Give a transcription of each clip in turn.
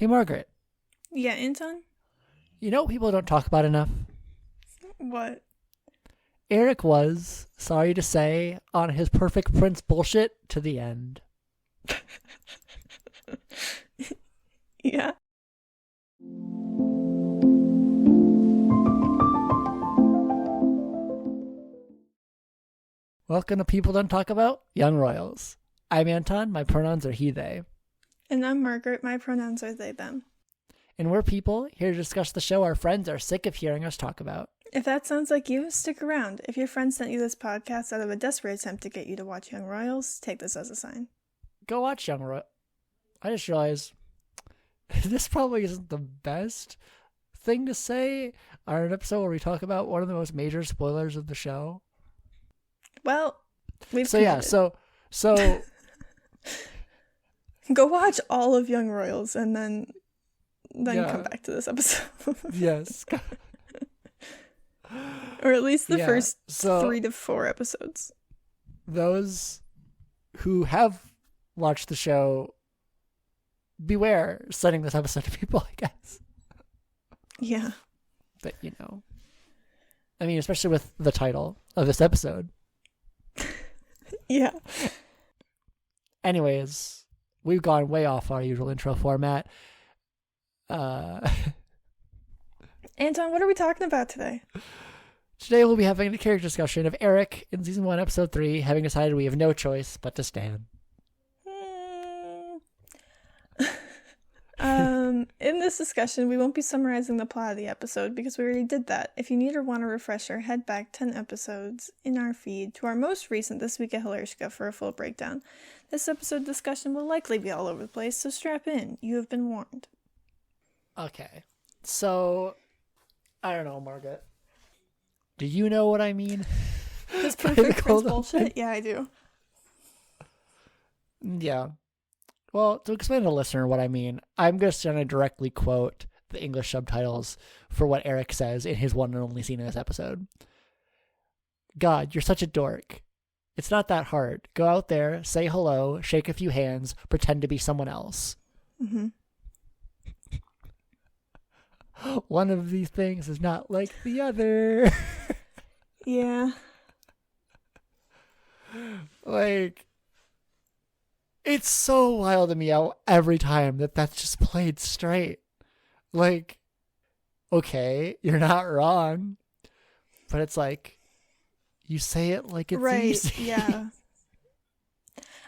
Hey, Margaret. Yeah, Anton? You know what people don't talk about enough? What? Erik was, sorry to say, on his perfect prince bullshit to the end. Yeah. Welcome to People Don't Talk About Young Royals. I'm Anton, my pronouns are he, they. And I'm Margaret, my pronouns are they, them. And we're people here to discuss the show our friends are sick of hearing us talk about. If that sounds like you, stick around. If your friend sent you this podcast out of a desperate attempt to get you to watch Young Royals, take this as a sign. Go watch Young Royals. I just realized this probably isn't the best thing to say on an episode where we talk about one of the most major spoilers of the show. Well, we've So go watch all of Young Royals and then come back to this episode. Yes. Or at least the first 3 to 4 episodes. Those who have watched the show, beware sending this episode to people, I guess. Yeah. But, I mean, especially with the title of this episode. Yeah. Anyways, we've gone way off our usual intro format. Anton, what are we talking about today? Today we'll be having a character discussion of Erik in Season 1, Episode 3, having decided we have no choice but to stand. In this discussion, we won't be summarizing the plot of the episode because we already did that. If you need or want a refresher, head back 10 episodes in our feed to our most recent This Week at Hilarska for a full breakdown. This episode discussion will likely be all over the place, so strap in. You have been warned. Okay. So, I don't know, Margaret. Do you know what I mean? This perfect prince bullshit? Yeah, I do. Yeah. Well, to explain to the listener what I mean, I'm just going to directly quote the English subtitles for what Erik says in his one and only scene in this episode. God, you're such a dork. It's not that hard. Go out there, say hello, shake a few hands, pretend to be someone else. Mm-hmm. One of these things is not like the other. Yeah. Like, it's so wild to me how every time that's just played straight. Like, okay, you're not wrong, but it's like, you say it like it's easy. Yeah.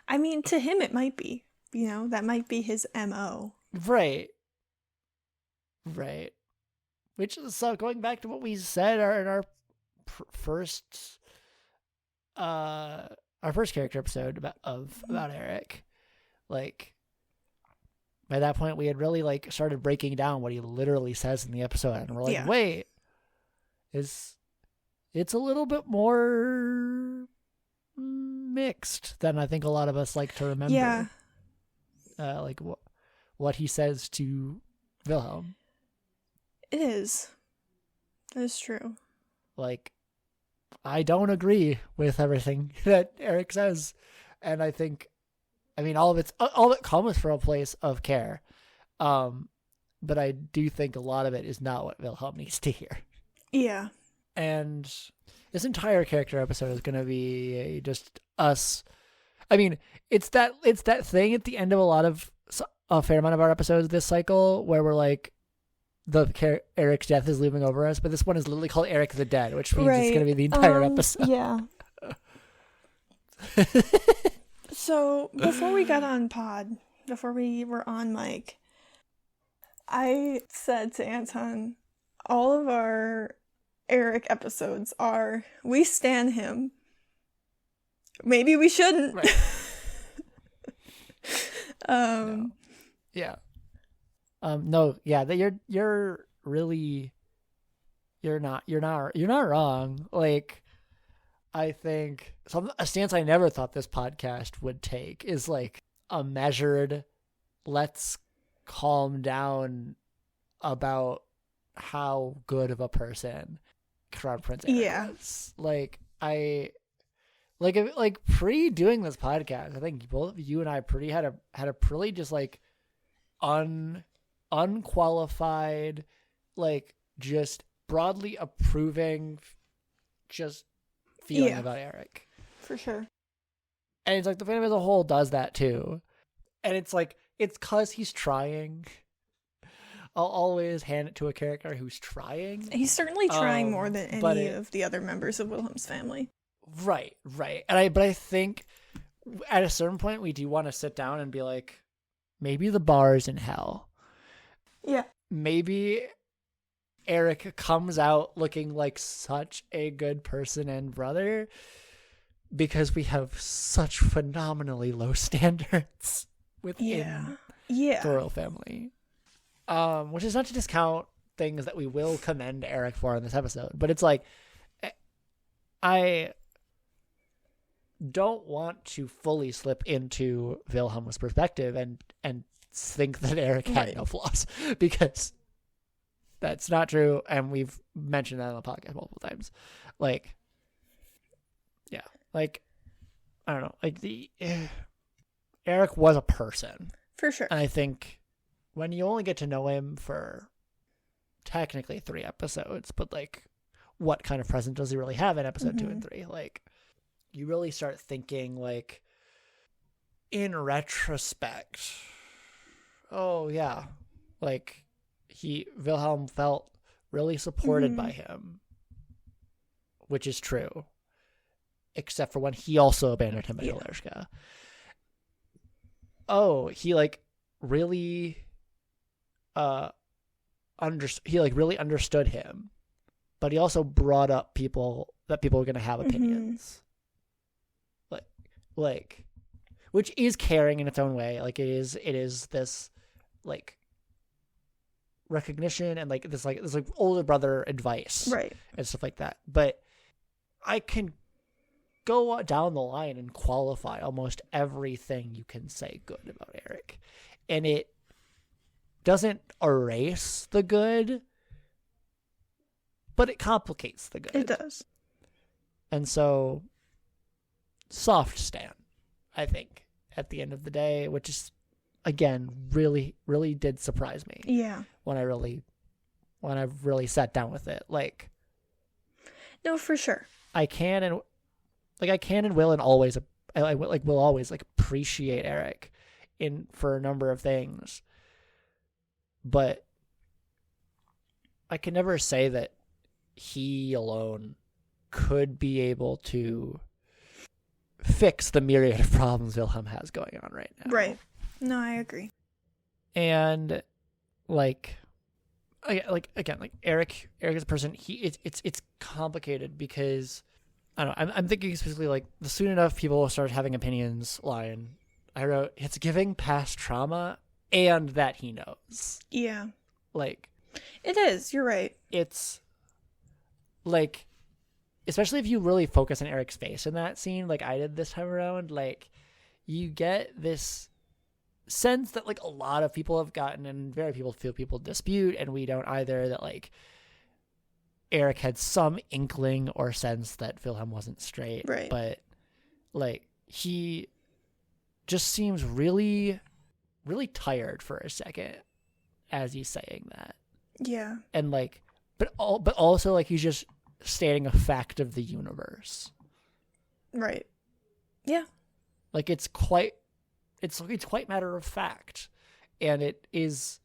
I mean, to him it might be. That might be his MO. Right. Which is, so going back to what we said in our first character episode about Erik, like, by that point we had really started breaking down what he literally says in the episode, and we're like, wait, it's a little bit more mixed than I think a lot of us like to remember. Yeah. Like what he says to Wilhelm. It is. That is true. Like, I don't agree with everything that Erik says, and I think, all of it comes from a place of care, but I do think a lot of it is not what Wilhelm needs to hear. Yeah. And this entire character episode is going to be just us. I mean, it's that thing at the end of a fair amount of our episodes this cycle where we're like, Erik's death is looming over us, but this one is literally called Erik the Dead, which means it's going to be the entire episode. Yeah. So before we got on pod, before we were on mic, I said to Anton, all of our Erik episodes are, we stan him. Maybe we shouldn't. Right. No. Yeah. No, yeah, that you're not wrong. Like, I think a stance I never thought this podcast would take is like a measured, let's calm down about how good of a person Crown Prince Erik is. Like, pre doing this podcast, I think both you and I had a pretty just like unqualified, like, just broadly approving, just feeling about Erik. For sure. And it's like the fandom as a whole does that too. And it's like, it's because he's trying. I'll always hand it to a character who's trying. He's certainly trying more than any of the other members of Wilhelm's family. Right. But I think at a certain point we do want to sit down and be like, maybe the bar is in hell. Yeah. Maybe Erik comes out looking like such a good person and brother because we have such phenomenally low standards within the royal family. Which is not to discount things that we will commend Erik for in this episode, but it's like, I don't want to fully slip into Wilhelm's perspective and think that Erik had no flaws, because that's not true, and we've mentioned that on the podcast multiple times. Like, yeah, like, I don't know, like Erik was a person. For sure. And I think when you only get to know him for technically 3 episodes, but like, what kind of presence does he really have in episode 2 and 3? Like, you really start thinking, like, in retrospect, oh yeah, like, Wilhelm felt really supported by him, which is true, except for when he also abandoned him at Hilerska. Oh, he like really really understood him, but he also brought up people were going to have opinions. Like, which is caring in its own way. Like, it is this like recognition and like this older brother advice, right, and stuff like that. But I can go down the line and qualify almost everything you can say good about Erik, and it doesn't erase the good, but it complicates the good. It does. And so, soft stand, I think, at the end of the day, which is, again, really, really did surprise me. Yeah. When I really sat down with it. Like, no, for sure. I can and will and always, will always like appreciate Erik for a number of things. But I can never say that he alone could be able to fix the myriad of problems Wilhelm has going on right now. Right. No, I agree. And like Erik as a person, it's complicated because I don't know. I'm thinking specifically like the soon enough people will start having opinions line. I wrote, it's giving past trauma and that he knows. Yeah. Like, it is. You're right. It's like, especially if you really focus on Erik's face in that scene, like I did this time around, like you get this sense that like a lot of people have gotten, and very few people dispute, and we don't either, that like Erik had some inkling or sense that Wilhelm wasn't straight. Right. But like he just seems really, really tired for a second as he's saying that. Yeah. And like, but also like he's just stating a fact of the universe. Right. Yeah. Like it's quite matter of fact, and it is,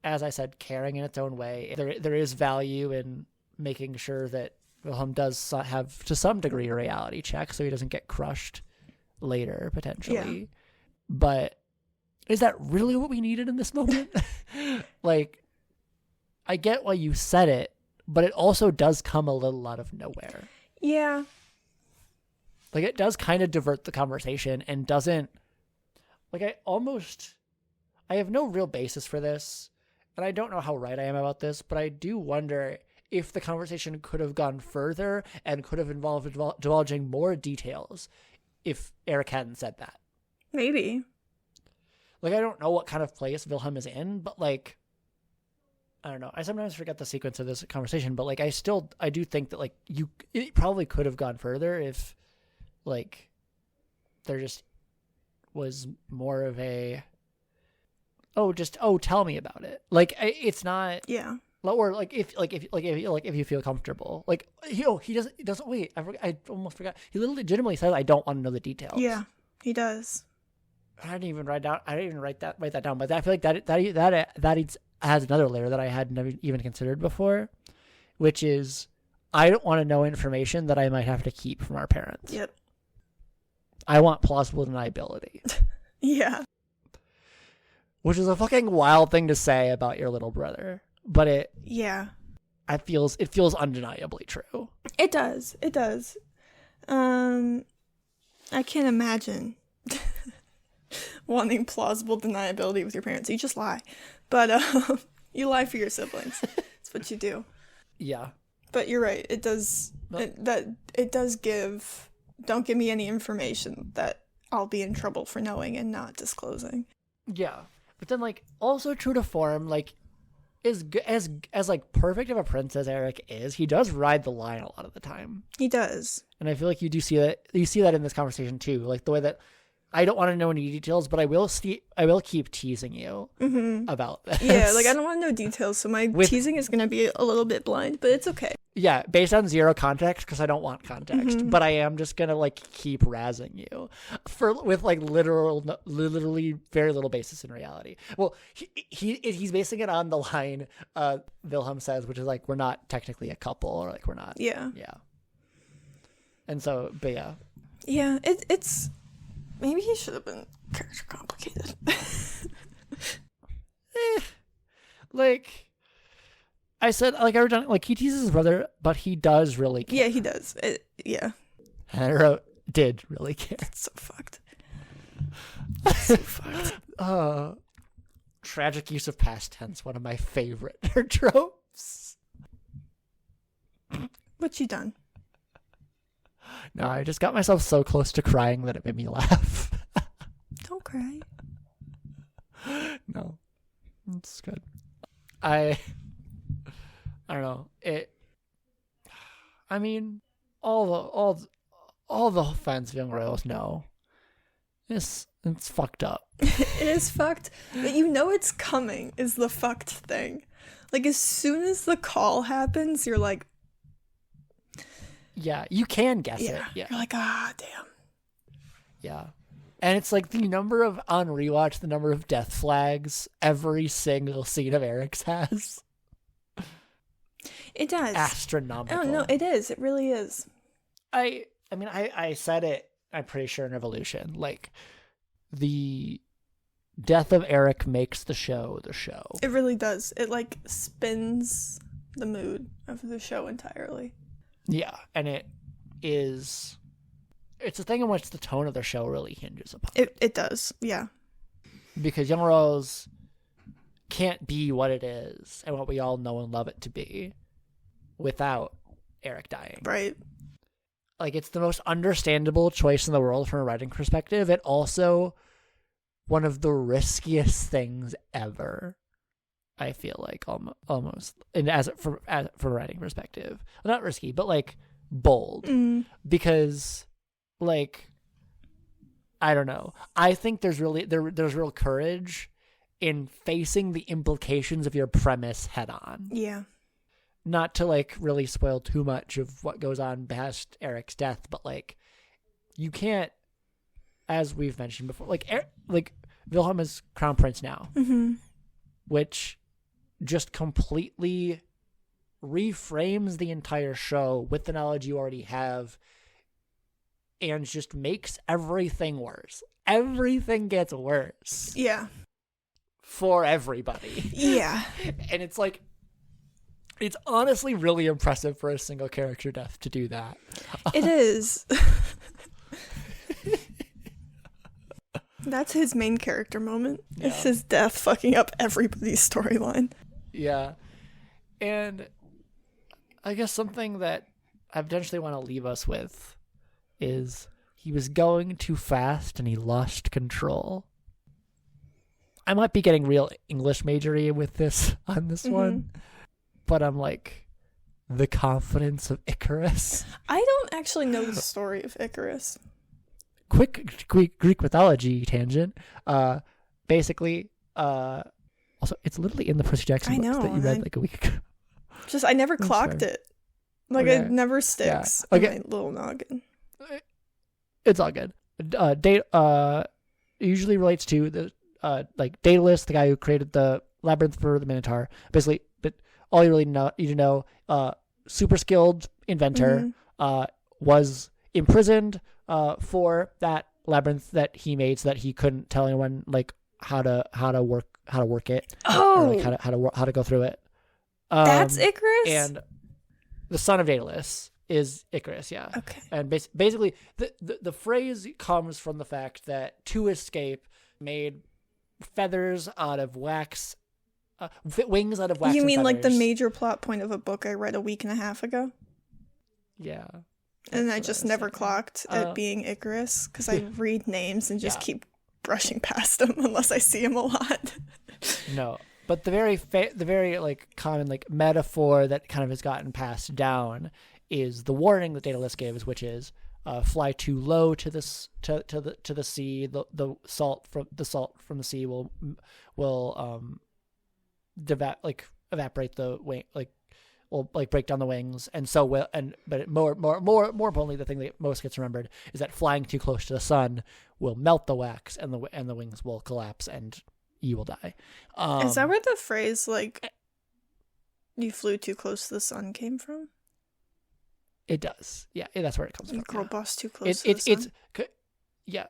as I said, caring in its own way. There is value in making sure that Wilhelm does have to some degree a reality check, so he doesn't get crushed later potentially. Yeah. But is that really what we needed in this moment? Like, I get why you said it, but it also does come a little out of nowhere. Yeah. Like, it does kind of divert the conversation and doesn't, like, I have no real basis for this, and I don't know how right I am about this, but I do wonder if the conversation could have gone further and could have involved divulging more details if Erik hadn't said that. Maybe. Like, I don't know what kind of place Wilhelm is in, but, like, I don't know. I sometimes forget the sequence of this conversation, but, like, I do think that, like, it probably could have gone further if, like, there just was more of a tell me about it. Like, it's not. Yeah. Or like if you feel comfortable, like he doesn't wait. I almost forgot. He legitimately says, "I don't want to know the details." Yeah, he does. I didn't even write that down. But I feel like that has another layer that I had never even considered before, which is I don't want to know information that I might have to keep from our parents. Yep. I want plausible deniability. Yeah. Which is a fucking wild thing to say about your little brother. But it feels undeniably true. It does. I can't imagine wanting plausible deniability with your parents. You just lie. But you lie for your siblings. That's what you do. Yeah. But you're right. It does it does give, don't give me any information that I'll be in trouble for knowing and not disclosing. Yeah. But then, like, also true to form, like, as like perfect of a prince as Erik is, he does ride the line a lot of the time. He does. And I feel like you see that in this conversation too, like the way that I don't want to know any details, but I will keep teasing you about this. Yeah, like I don't want to know details, so my teasing is going to be a little bit blind, but it's okay. Yeah, based on zero context, because I don't want context, but I am just gonna like keep razzing you with like literally very little basis in reality. Well, he's basing it on the line Wilhelm says, which is like, we're not technically a couple, or like we're not. Yeah. And so, but yeah. Yeah, it's maybe he should have been character complicated. Like I said, like every time, like he teases his brother, but he does really care. Yeah, he does. Yeah. And I wrote, did really care. It's so fucked. So fucked. Tragic use of past tense, one of my favorite tropes. What you done? No, I just got myself so close to crying that it made me laugh. Don't cry. No, it's good. I don't know. I mean, all the fans of Young Royals know it's fucked up. It is fucked, but you know it's coming is the fucked thing. Like as soon as the call happens, you're like, yeah, you can guess it. Yeah, you're like, damn. Yeah. And it's like the number of death flags every single scene of Erik's has. It does. Astronomical. Oh, no, it is. It really is. I mean, I said it, I'm pretty sure, in Revolution. Like, the death of Erik makes the show the show. It really does. It, like, spins the mood of the show entirely. Yeah, and it's a thing in which the tone of the show really hinges upon. It does, yeah. Because Young Royals can't be what it is and what we all know and love it to be without Erik dying. Right. Like, it's the most understandable choice in the world from a writing perspective, and also one of the riskiest things ever, I feel like, almost. And from a writing perspective. Well, not risky, but, like, bold. Because, like, I don't know. I think there's real courage in facing the implications of your premise head on. Yeah. Not to, like, really spoil too much of what goes on past Erik's death, but, like, you can't, as we've mentioned before, like Wilhelm is Crown Prince now, which just completely reframes the entire show with the knowledge you already have and just makes everything worse. Everything gets worse. Yeah. For everybody. Yeah. And it's like, it's honestly really impressive for a single character death to do that. It is. That's his main character moment. Yeah. It's his death fucking up everybody's storyline. Yeah. And I guess something that I potentially want to leave us with is he was going too fast and he lost control. I might be getting real English majory with this on this one. But I'm like, the confidence of Icarus. I don't actually know the story of Icarus. Quick Greek mythology tangent. Basically, Also, it's literally in the Percy Jackson books that you read like a week ago. Just I never clocked it. Like it never sticks in my little noggin. It's all good. Usually relates to the like Daedalus, the guy who created the labyrinth for the Minotaur. Basically, but all you really need to know, super skilled inventor, was imprisoned for that labyrinth that he made, so that he couldn't tell anyone like how to work it. Oh, or, like how to go through it. That's Icarus. And the son of Daedalus is Icarus, yeah. Okay. And basically, the phrase comes from the fact that to escape made feathers out of wax, wings out of wax. You mean and like the feathers. major plot point of a book I read a week and a half ago? Yeah. And I just never clocked at being Icarus because I read names and just keep brushing past them unless I see them a lot. No. But the very like common like metaphor that kind of has gotten passed down is the warning that Daedalus gives, which is fly too low to the sea. The salt from the sea will evaporate the wing, will break down the wings, and so will but more importantly, the thing that most gets remembered is that flying too close to the sun will melt the wax, and the wings will collapse, and you will die. Is that where the phrase like "you flew too close to the sun" came from? It does. Yeah, that's where it comes from. Girl boss too close to the sun. Yeah,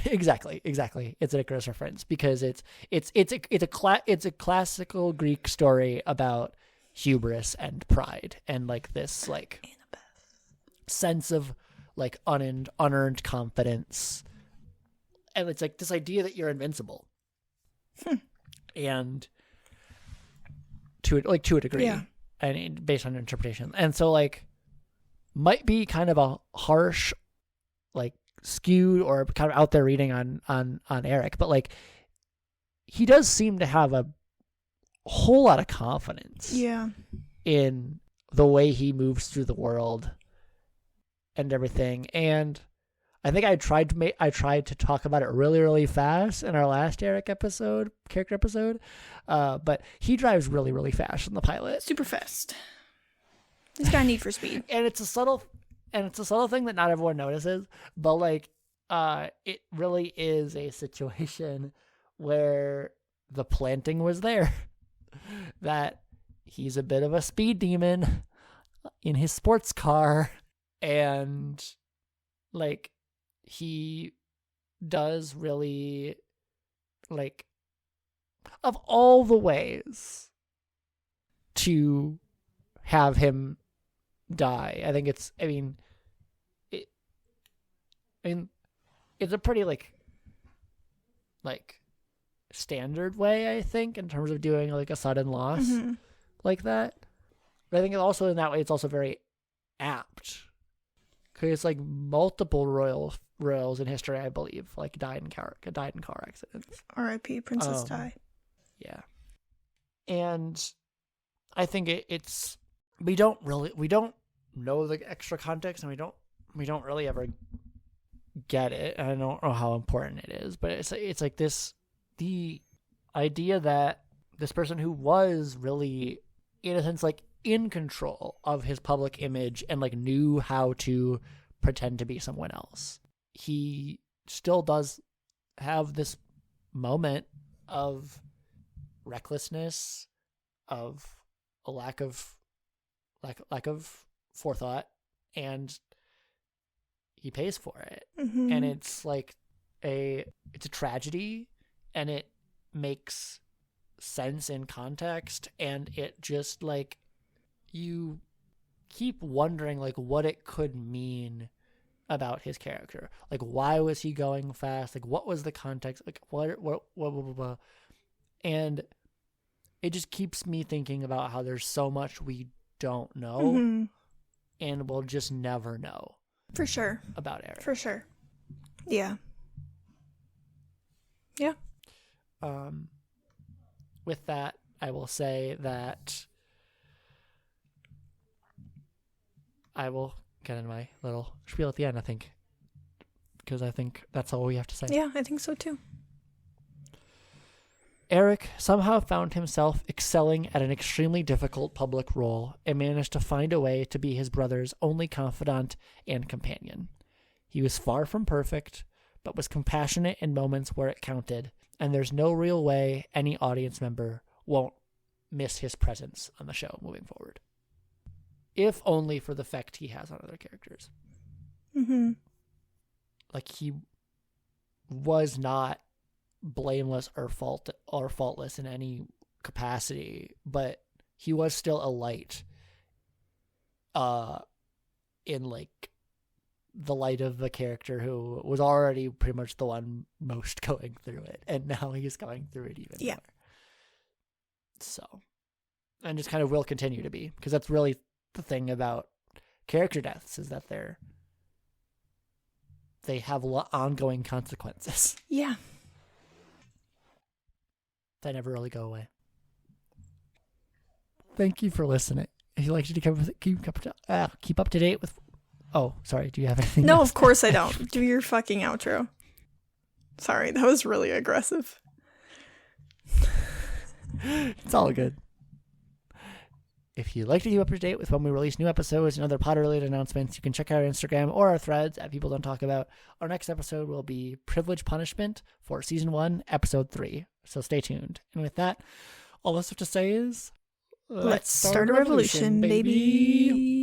exactly. It's an Icarus reference because it's a classical Greek story about hubris and pride and like this like sense of like unearned confidence, and it's like this idea that you're invincible, and to a degree, and based on interpretation, and so like might be kind of a harsh, like skewed or kind of out there reading on Erik, but like he does seem to have a whole lot of confidence in the way he moves through the world and everything. And I think I tried to talk about it really, really fast in our last Erik character episode, but he drives really, really fast in the pilot. Super fast. He's got a need for speed. And it's a subtle thing that not everyone notices, but like it really is a situation where the planting was there. That he's a bit of a speed demon in his sports car, and like he does really, like, of all the ways to have him die, I think it's a pretty like standard way, I think, in terms of doing like a sudden loss like that. But I think also in that way, it's also very apt because like multiple royals in history, I believe, like died in car accidents. R.I.P. Princess Di. Yeah, and I think it's we don't know the extra context, and we don't really ever get it. I don't know how important it is, but it's like this. The idea that this person who was really, in a sense, like in control of his public image and like knew how to pretend to be someone else, he still does have this moment of recklessness, of a lack of forethought, and he pays for it. And it's like it's a tragedy. And it makes sense in context, and it just like you keep wondering like what it could mean about his character. Like, why was he going fast? Like, what was the context? Like, what, blah, blah, blah. And it just keeps me thinking about how there's so much we don't know, and we'll just never know. For sure. About Erik. For sure. Yeah. Yeah. With that, I will say that I will get in my little spiel at the end, I think, because I think that's all we have to say. Yeah, I think so too. Erik somehow found himself excelling at an extremely difficult public role and managed to find a way to be his brother's only confidant and companion. He was far from perfect, but was compassionate in moments where it counted, and there's no real way any audience member won't miss his presence on the show moving forward. If only for the effect he has on other characters. Mm-hmm. Like, he was not blameless or faultless in any capacity, but he was still a light in like the light of a character who was already pretty much the one most going through it, and now he's going through it even more. So, and just kind of will continue to be, because that's really the thing about character deaths, is that they have ongoing consequences. Yeah. That never really go away. Thank you for listening. If you'd like to keep up to date with... Oh, sorry. Do you have anything No, else? of course I don't. Do your fucking outro. Sorry, that was really aggressive. It's all good. If you'd like to keep up to date with when we release new episodes and other pod-related announcements, you can check out our Instagram or our threads at People Don't Talk About. Our next episode will be Privilege Punishment for Season 1, Episode 3. So stay tuned. And with that, all I have to say is... Let's start a revolution, baby.